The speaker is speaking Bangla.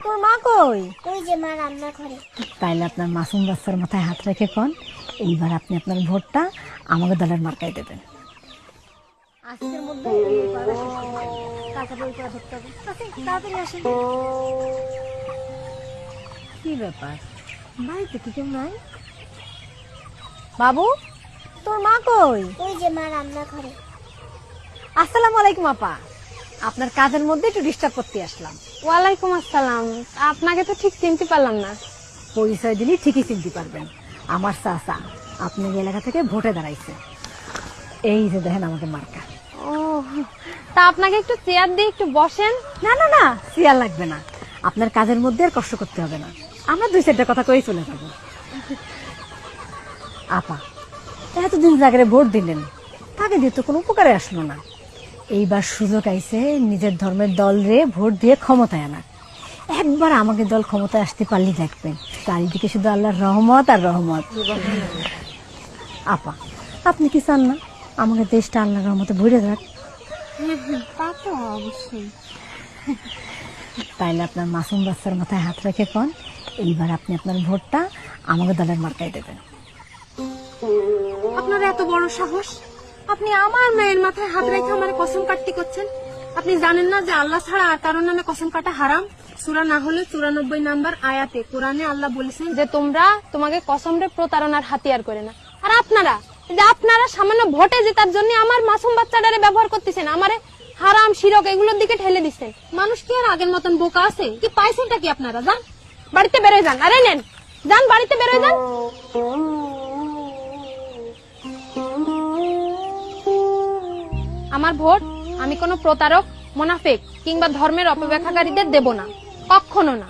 তোর মা কই? ওই যে মা রান্না করে। তাইলে আপনার মাসুম বাচ্চার মাথায় হাত রেখে কোন এইবার আপনি আপনার ভোটটা আমাকে দলের মার্কায় দেবেন। আজকের মধ্যে এই পড়া শেষ করতে হবে। কালকে বই পড়া ধরতে হবে। তাড়াতাড়ি আসেন। কি ব্যাপার, বাড়িতে কি কেউ নাই? বাবু, তোর মা কই? ওই যে মা রান্না করে। আসসালামু আলাইকুম আপা, আপনার কাজের মধ্যে একটু ডিস্টার্ব করতে আসলাম। ওয়ালাইকুম আসসালাম। আপনাকে তো ঠিক চিনতে পারলাম না। পরিচয় দিলে ঠিকই চিনতে পারবেন, আমার চাচা আপনার এলাকা থেকে ভোটে দাঁড়াইছে। এই যে দেখেন আমাকে মার্কা। ও, তা আপনাকে একটু চেয়ার দিয়ে একটু বসেন। না না না, চেয়ার লাগবে না, আপনার কাজের মধ্যে আর কষ্ট করতে হবে না, আমরা দুই চারটা কথা কই চলে যাবো। আপা, এতদিন জায়গায় ভোট দিলেন, তাকে দিয়ে তো কোনো উপকারে আসলো না। এইবার সুযোগ আইছে নিজের ধর্মের দল রে ভোট দিয়ে ক্ষমতায় আনা। একবার আমাকে দল ক্ষমতায় আসতে পারলে দেখবেন চারিদিকে শুধু আল্লাহর রহমত আর রহমত। আপা, আপনি কি চান না আমাকে দেশটা আল্লাহর রহমতে ভরে যাক? তা তো অবশ্যই। তাইলে আপনার মাসুম বাচ্চার মাথায় হাত রেখে কোন এইবার আপনি আপনার ভোটটা আমাকে দলের মার্কায় দেবেন। আপনার এত বড় সাহস, আপনি আমার মেয়ের মাথায় হাত রেখে আমার কসম কাটতে করছেন? আপনি জানেন না যে আল্লাহ ছাড়া আর কারোর নামে কসম কাটা হারাম? সূরা না হলে 94 নম্বর আয়াতে কোরআনে আল্লাহ বলেছেন যে তোমরা তোমাকে কসমরে প্রতারণার হাতিয়ার করে না। আর আপনারা সামান্য ভোটে জেতার জন্য আমার মাসুম বাচ্চাটারে ব্যবহার করতেছেন, আমারে হারাম শিরক এগুলোর দিকে ঠেলে দিচ্ছেন। মানুষ কি আর আগের মতন বোকা আছে? কি পাইছেনটা কি আপনারা? যান বাড়িতে বেরোয় যান। আরে নেন, যান বাড়িতে বেরোয় যান। আমার ভোট আমি কোনো প্রতারক, মুনাফিক কিংবা ধর্মের অপব্যাখ্যাকারীদের দেব না, কখনো না।